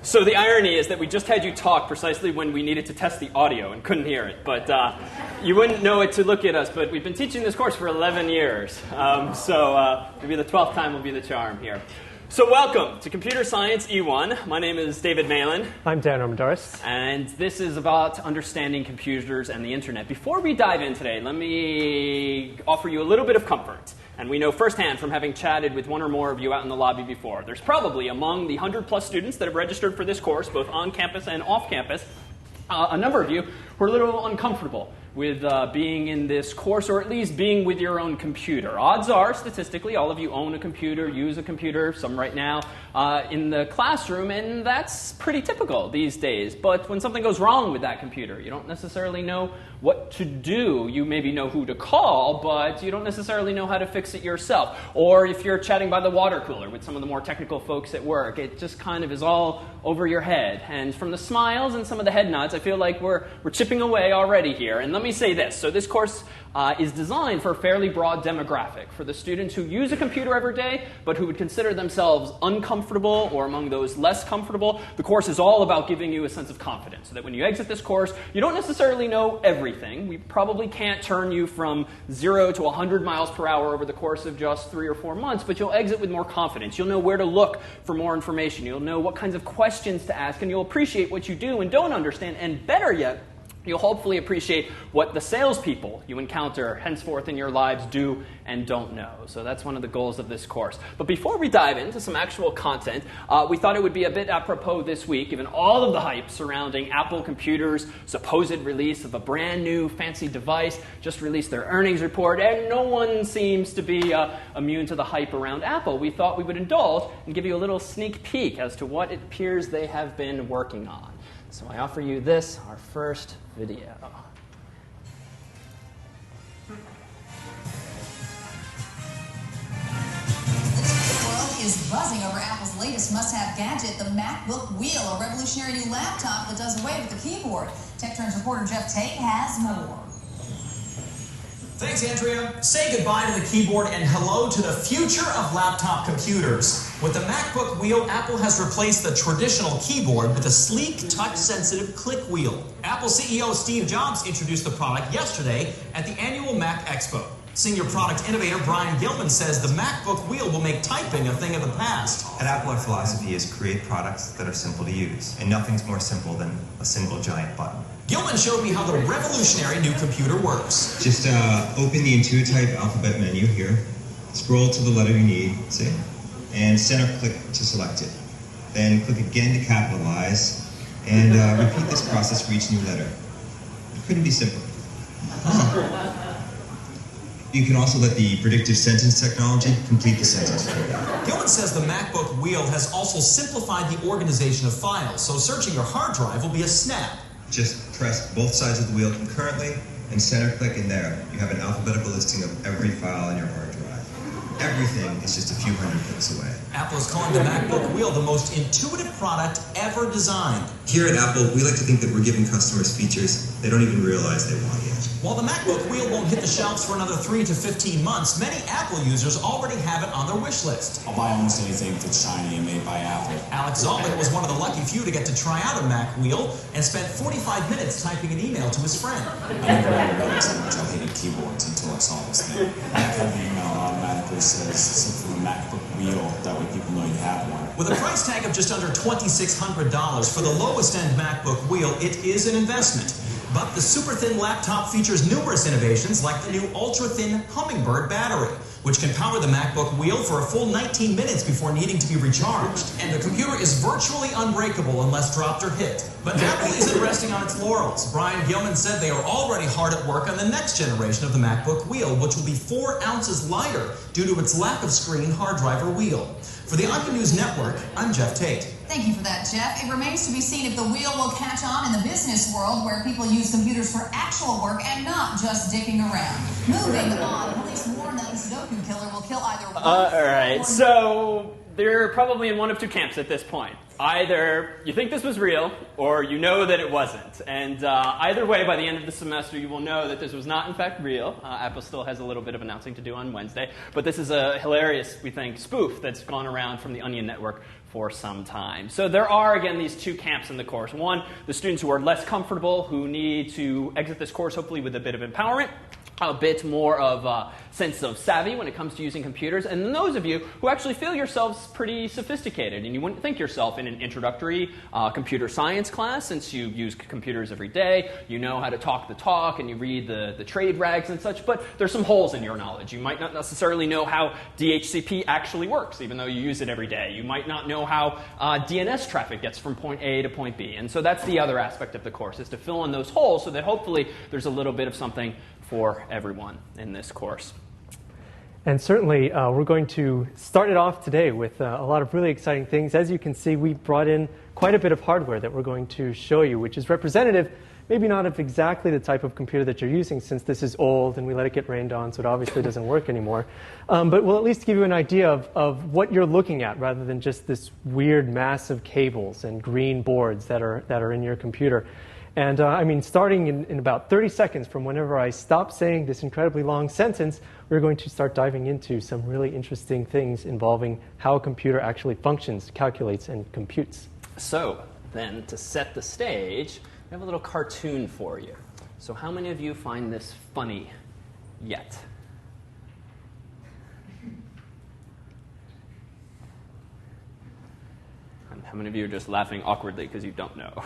So the irony is that we just had you talk precisely when we needed to test the audio and couldn't hear it. But you wouldn't know it to look at us, but we've been teaching this course for 11 years. So maybe the 12th time will be the charm here. So welcome to Computer Science E1. My name is David Malin. I'm Dan Armendariz. And this is about understanding computers and the internet. Before we dive in today, let me offer you a little bit of comfort. And we know firsthand from having chatted with one or more of you out in the lobby before, there's probably among the 100-plus students that have registered for this course, both on campus and off campus, a number of you who are a little uncomfortable with being in this course, or at least being with your own computer. Odds are, statistically, all of you own a computer, use a computer, some right now, in the classroom, and that's pretty typical these days. But when something goes wrong with that computer, you don't necessarily know what to do. You maybe know who to call, but you don't necessarily know how to fix it yourself. Or if you're chatting by the water cooler with some of the more technical folks at work, it just kind of is all over your head. And from the smiles and some of the head nods, I feel like we're chipping away already here. And let me say this. So this course is designed for a fairly broad demographic, for the students who use a computer every day, but who would consider themselves uncomfortable or among those less comfortable. The course is all about giving you a sense of confidence, so that when you exit this course, you don't necessarily know everything. We probably can't turn you from 0 to 100 miles per hour over the course of just 3 or 4 months, but you'll exit with more confidence. You'll know where to look for more information. You'll know what kinds of questions to ask, and you'll appreciate what you do and don't understand, and better yet, you'll hopefully appreciate what the salespeople you encounter henceforth in your lives do and don't know. So that's one of the goals of this course. But before we dive into some actual content, we thought it would be a bit apropos this week, given all of the hype surrounding Apple Computer's supposed release of a brand new fancy device, just released their earnings report, and no one seems to be immune to the hype around Apple. We thought we would indulge and give you a little sneak peek as to what it appears they have been working on. So I offer you this, our first video. The world is buzzing over Apple's latest must-have gadget, the MacBook Wheel, a revolutionary new laptop that does away with the keyboard. Tech Trends reporter Jeff Tate has more. Thanks, Andrea. Say goodbye to the keyboard and hello to the future of laptop computers. With the MacBook Wheel, Apple has replaced the traditional keyboard with a sleek, touch-sensitive click wheel. Apple CEO Steve Jobs introduced the product yesterday at the annual Mac Expo. Senior product innovator Brian Gilman says the MacBook Wheel will make typing a thing of the past. At Apple, our philosophy is create products that are simple to use, and nothing's more simple than a single giant button. Gilman showed me how the revolutionary new computer works. Just open the Intuitype alphabet menu here, scroll to the letter you need, see, and center click to select it. Then click again to capitalize, and repeat this process for each new letter. It couldn't be simpler. You can also let the predictive sentence technology complete the sentence for you. Gilman says the MacBook Wheel has also simplified the organization of files, so searching your hard drive will be a snap. Just press both sides of the wheel concurrently and center click, and there you have an alphabetical listing of every file in your hard drive. Everything is just a few hundred clicks away. Apple is calling the MacBook Wheel the most intuitive product ever designed. Here at Apple, we like to think that we're giving customers features they don't even realize they want yet. While the MacBook Wheel won't hit the shelves for another 3 to 15 months, many Apple users already have it on their wish list. I'll buy almost anything that's shiny and made by Apple. Alex Zalman was one of the lucky few to get to try out a Mac Wheel and spent 45 minutes typing an email to his friend. I never really noticed how much I hated keyboards until I saw this thing. Every email automatically says something from a MacBook Wheel, that way people know you have one. With a price tag of just under $2,600 for the lowest-end MacBook Wheel, it is an investment. But the super thin laptop features numerous innovations like the new ultra-thin Hummingbird battery, which can power the MacBook Wheel for a full 19 minutes before needing to be recharged. And the computer is virtually unbreakable unless dropped or hit. But Apple isn't resting on its laurels. Brian Gilman said they are already hard at work on the next generation of the MacBook Wheel, which will be 4 ounces lighter due to its lack of screen hard driver wheel. For the iPhone News Network, I'm Jeff Tate. Thank you for that, Jeff. It remains to be seen if the wheel will catch on in the business world where people use computers for actual work and not just dicking around. Moving on, police warn that the Sudoku killer will kill either one. All right, so they're probably in one of two camps at this point. Either you think this was real, or you know that it wasn't. And either way, by the end of the semester, you will know that this was not, in fact, real. Apple still has a little bit of announcing to do on Wednesday. But this is a hilarious, we think, spoof that's gone around from the Onion Network for some time. So there are, again, these two camps in the course. One, the students who are less comfortable, who need to exit this course, hopefully with a bit of empowerment, a bit more of a sense of savvy when it comes to using computers, and then those of you who actually feel yourselves pretty sophisticated, and you wouldn't think yourself in an introductory computer science class, since you use computers every day, you know how to talk the talk, and you read the trade rags and such, but there's some holes in your knowledge. You might not necessarily know how DHCP actually works, even though you use it every day. You might not know how DNS traffic gets from point A to point B, and so that's the other aspect of the course, is to fill in those holes so that hopefully there's a little bit of something for everyone in this course. And certainly, we're going to start it off today with a lot of really exciting things. As you can see, we brought in quite a bit of hardware that we're going to show you, which is representative, maybe not of exactly the type of computer that you're using, since this is old and we let it get rained on, so it obviously doesn't work anymore. But we'll at least give you an idea of what you're looking at, rather than just this weird mass of cables and green boards that are in your computer. And I mean, starting in about 30 seconds from whenever I stop saying this incredibly long sentence, we're going to start diving into some really interesting things involving how a computer actually functions, calculates, and computes. So then, to set the stage, we have a little cartoon for you. So how many of you find this funny yet? And how many of you are just laughing awkwardly because you don't know?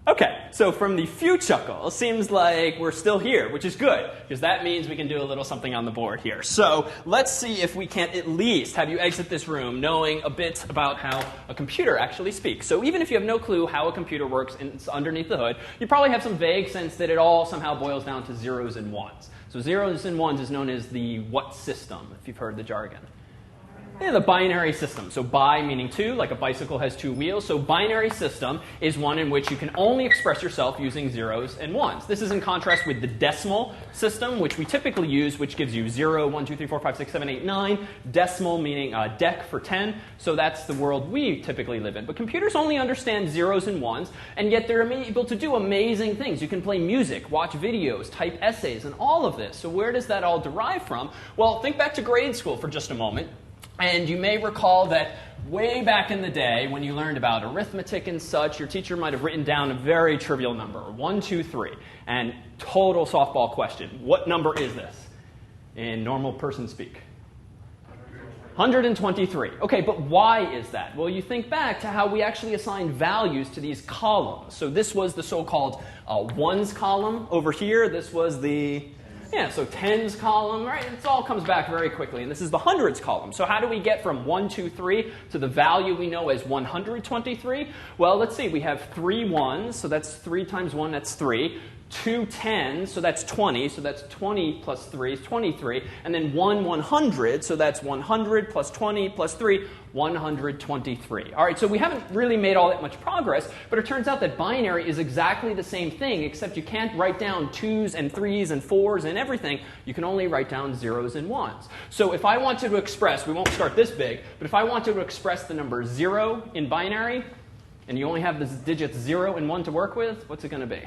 Okay, so from the few chuckles, seems like we're still here, which is good, because that means we can do a little something on the board here. So let's see if we can't at least have you exit this room knowing a bit about how a computer actually speaks. So even if you have no clue how a computer works and it's underneath the hood, you probably have some vague sense that it all somehow boils down to zeros and ones. So zeros and ones is known as the what system, if you've heard the jargon. Yeah, the binary system. So bi meaning two, like a bicycle has two wheels. So binary system is one in which you can only express yourself using zeros and ones. This is in contrast with the decimal system, which we typically use, which gives you 0, 1, 2, 3, 4, 5, 6, 7, 8, 9. Decimal meaning dec for 10. So that's the world we typically live in. But computers only understand zeros and ones, and yet they're able to do amazing things. You can play music, watch videos, type essays, and all of this. So where does that all derive from? Well, think back to grade school for just a moment. And you may recall that way back in the day, when you learned about arithmetic and such, your teacher might have written down a very trivial number, 1, 2, 3. And total softball question, what number is this in normal person speak? 123. Okay, but why is that? Well, you think back to how we actually assigned values to these columns. So this was the so-called ones column over here. This was the so tens column, right? It all comes back very quickly. And this is the hundreds column. So how do we get from 1, 2, 3 to the value we know as 123? Well, let's see. We have 3 ones, so that's 3 times 1, that's 3. 2 tens, so that's 20. So that's 20 plus 3 is 23. And then 1 100, so that's 100 plus 20 plus 3, 123. All right, so we haven't really made all that much progress, but it turns out that binary is exactly the same thing, except you can't write down 2s and 3s and 4s and everything. You can only write down zeros and ones. So if I wanted to express, we won't start this big, but if I wanted to express the number 0 in binary, and you only have the digits 0 and 1 to work with, what's it going to be?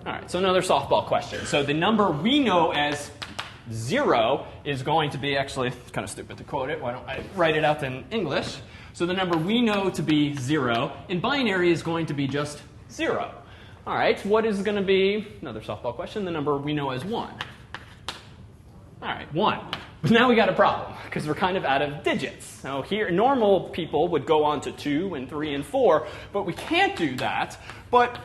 All right, so another softball question. So the number we know as 0 is going to be, actually, it's kind of stupid to quote it. Why don't I write it out in English? So the number we know to be 0 in binary is going to be just 0. All right, what is going to be, another softball question, the number we know as 1? All right, 1. But now we got a problem, because we're kind of out of digits. So here, normal people would go on to 2 and 3 and 4, but we can't do that. But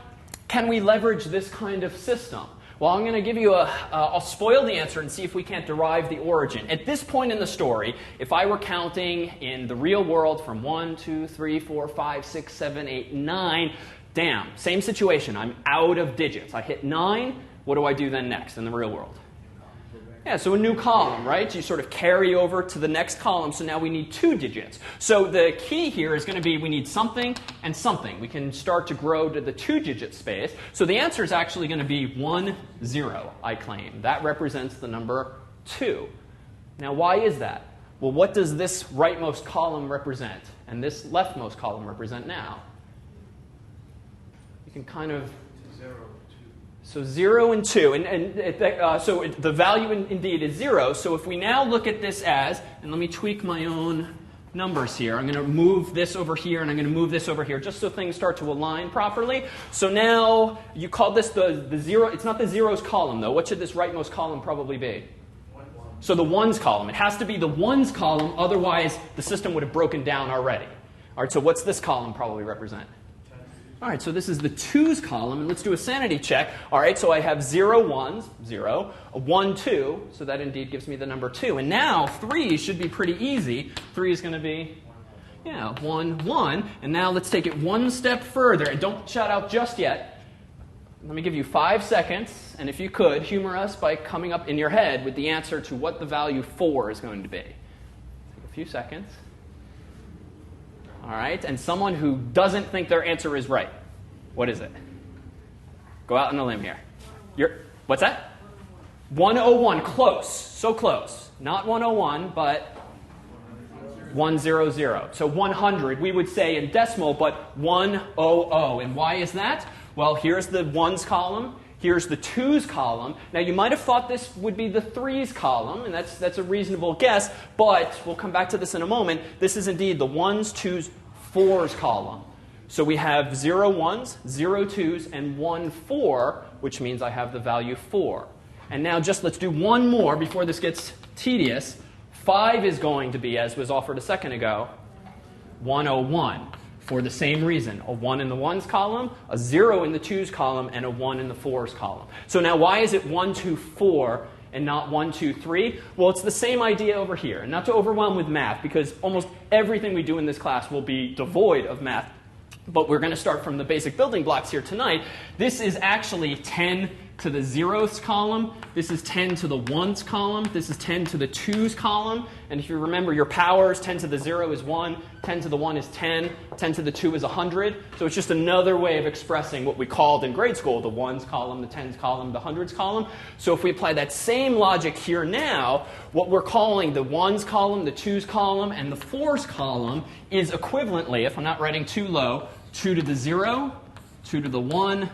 can we leverage this kind of system? Well, I'm going to give you I'll spoil the answer and see if we can't derive the origin. At this point in the story, if I were counting in the real world from 1, 2, 3, 4, 5, 6, 7, 8, 9, damn, same situation. I'm out of digits. I hit 9. What do I do then next in the real world? Yeah, so a new column, right? You sort of carry over to the next column, so now we need 2 digits. So the key here is going to be we need something and something. We can start to grow to the 2-digit space. So the answer is actually going to be 1, 0, I claim. That represents the number 2. Now, why is that? Well, what does this rightmost column represent and this leftmost column represent now? You can kind of... 0, 2. So 0 and 2. So the value indeed is 0. So if we now look at this as, and let me tweak my own numbers here. I'm going to move this over here, and I'm going to move this over here, just so things start to align properly. So now you call this the 0. It's not the zeros column, though. What should this rightmost column probably be? 1, 1. So the ones column. It has to be the ones column, otherwise the system would have broken down already. All right, so what's this column probably represent? All right, so this is the 2's column, and let's do a sanity check. All right, so I have 0, 1s, 0, a 1, 2, so that indeed gives me the number 2. And now 3 should be pretty easy. 3 is going to be, 1, 1. And now let's take it one step further. And don't shout out just yet. Let me give you 5 seconds, and if you could, humor us by coming up in your head with the answer to what the value 4 is going to be. Take a few seconds. All right, and someone who doesn't think their answer is right. What is it? Go out on a limb here. What's that? 101. Close. So close. Not 101, but 100. So 100, we would say in decimal, but 100. And why is that? Well, here's the 1's column. Here's the 2's column. Now, you might have thought this would be the 3's column, and that's a reasonable guess, but we'll come back to this in a moment. This is indeed the 1's, 2's, 4's column. So we have 0 1s, 0 2s, and 1 4, which means I have the value 4. And now just let's do one more before this gets tedious. 5 is going to be, as was offered a second ago, 101. For the same reason, a 1 in the 1's column, a 0 in the 2's column, and a 1 in the 4's column. So now why is it 1, 2, 4 and not 1, 2, 3? Well, it's the same idea over here. And not to overwhelm with math, because almost everything we do in this class will be devoid of math. But we're going to start from the basic building blocks here tonight. This is actually 10 to the 0th column. This is 10 to the 1's column. This is 10 to the 2's column. And if you remember your powers, 10 to the 0 is 1, 10 to the 1 is 10, 10 to the 2 is 100. So it's just another way of expressing what we called in grade school the 1's column, the 10's column, the 100's column. So if we apply that same logic here now, what we're calling the 1's column, the 2's column, and the 4's column is equivalently, if I'm not writing too low, 2 to the 0, 2 to the 1,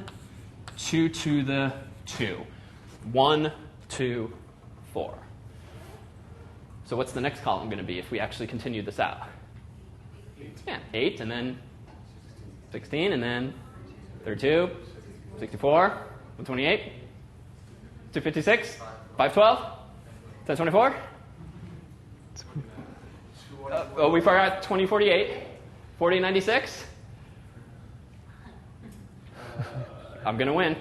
2 to the 2. 1, 2, 4. So what's the next column going to be if we actually continue this out? 8. 8, and then 16, and then 32, 64, 128, 256, 512, 1024. Oh, we forgot 2048, 4096. I'm going to win.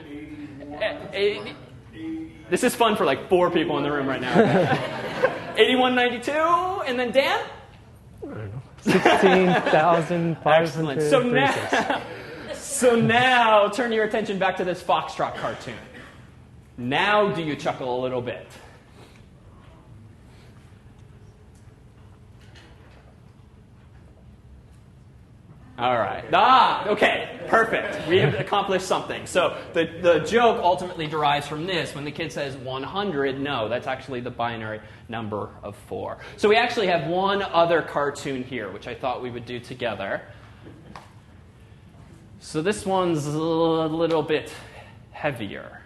80. This is fun for like 4 people in the room right now. 8192, and then Dan? 16,500. So now, turn your attention back to this Foxtrot cartoon. Now do you chuckle a little bit? All right. Okay. Perfect. We have accomplished something. So the joke ultimately derives from this. When the kid says 100, no, that's actually the binary number of 4. So we actually have one other cartoon here, which I thought we would do together. So this one's a little bit heavier.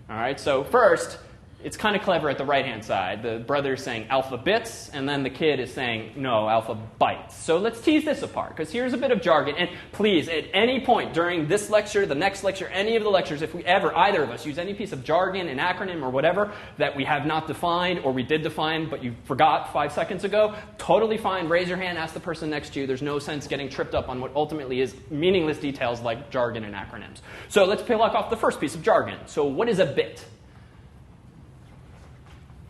All right. So first, it's kind of clever at the right-hand side. The brother's saying alpha bits, and then the kid is saying, no, alpha bytes. So let's tease this apart, because here's a bit of jargon. And please, at any point during this lecture, the next lecture, any of the lectures, if we ever, either of us, use any piece of jargon, an acronym, or whatever that we have not defined, or we did define, but you forgot 5 seconds ago, totally fine. Raise your hand, ask the person next to you. There's no sense getting tripped up on what ultimately is meaningless details like jargon and acronyms. So let's peel off the first piece of jargon. So what is a bit?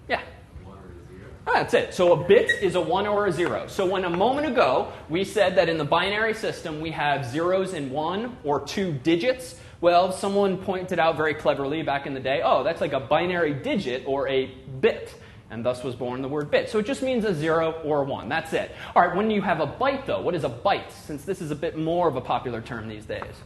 Yeah. 1 or 0. That's it. So a bit is a 1 or a 0. So when a moment ago we said that in the binary system we have zeros in 1 or 2 digits, well, someone pointed out very cleverly back in the day, oh, that's like a binary digit or a bit. And thus was born the word bit. So it just means a 0 or a 1. That's it. All right, when you have a byte, though, what is a byte? Since this is a bit more of a popular term these days.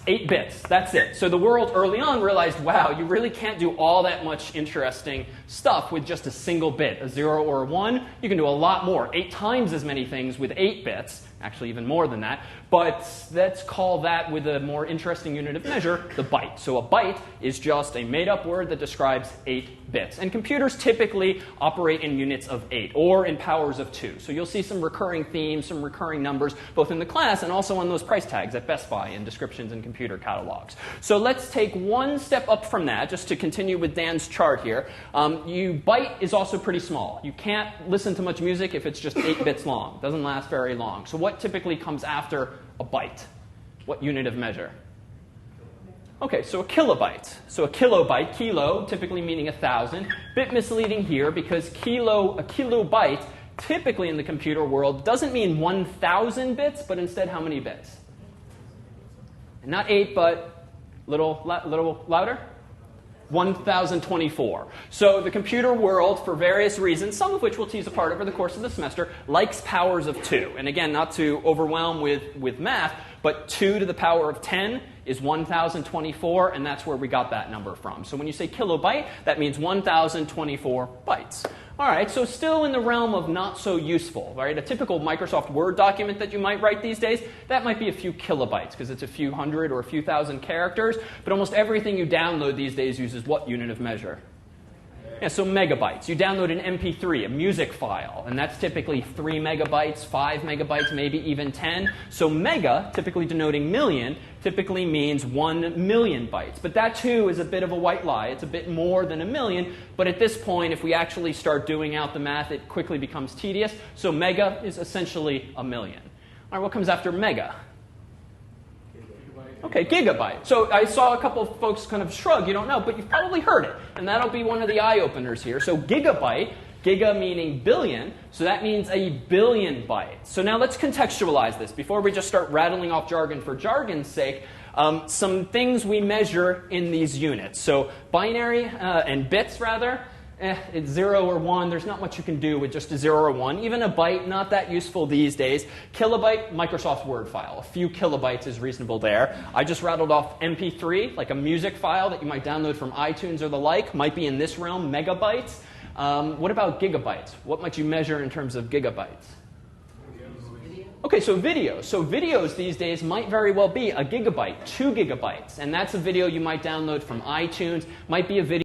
8 bits, that's it. So the world early on realized, wow, you really can't do all that much interesting stuff with just a single bit, a 0 or a 1. You can do a lot more, 8 times as many things with 8 bits, actually even more than that. But let's call that, with a more interesting unit of measure, the byte. So a byte is just a made-up word that describes 8 bits. And computers typically operate in units of 8, or in powers of 2. So you'll see some recurring themes, some recurring numbers, both in the class and also on those price tags at Best Buy and descriptions in computer catalogs. So let's take one step up from that, just to continue with Dan's chart here. Byte is also pretty small. You can't listen to much music if it's just 8 bits long. It doesn't last very long. So what typically comes after a byte? What unit of measure? Okay, so a kilobyte. So a kilobyte, kilo, typically meaning 1,000. Bit misleading here because a kilobyte, typically in the computer world, doesn't mean 1,000 bits, but instead how many bits? Not 8, but little louder? 1,024. So the computer world, for various reasons, some of which we'll tease apart over the course of the semester, likes powers of 2. And again, not to overwhelm with math, but 2 to the power of 10 is 1,024, and that's where we got that number from. So when you say kilobyte, that means 1,024 bytes. All right, so still in the realm of not so useful, right? A typical Microsoft Word document that you might write these days, that might be a few kilobytes because it's a few hundred or a few thousand characters, but almost everything you download these days uses what unit of measure? Yeah, so megabytes. You download an MP3, a music file, and that's typically 3 megabytes, 5 megabytes, maybe even 10. So mega, typically denoting million, typically means 1 million bytes. But that, too, is a bit of a white lie. It's a bit more than a million. But at this point, if we actually start doing out the math, it quickly becomes tedious. So mega is essentially a million. All right, what comes after mega? Okay, gigabyte. So I saw a couple of folks kind of shrug, you don't know, but you've probably heard it. And that'll be one of the eye-openers here. So gigabyte, giga meaning billion, so that means a billion bytes. So now let's contextualize this before we just start rattling off jargon for jargon's sake. Some things we measure in these units. So binary and bits, rather. It's 0 or 1. There's not much you can do with just a 0 or 1. Even a byte, not that useful these days. Kilobyte, Microsoft Word file. A few kilobytes is reasonable there. I just rattled off MP3, like a music file that you might download from iTunes or the like. Might be in this realm, megabytes. What about gigabytes? What might you measure in terms of gigabytes? Okay, so videos. So videos these days might very well be a gigabyte, 2 gigabytes. And that's a video you might download from iTunes. Might be a video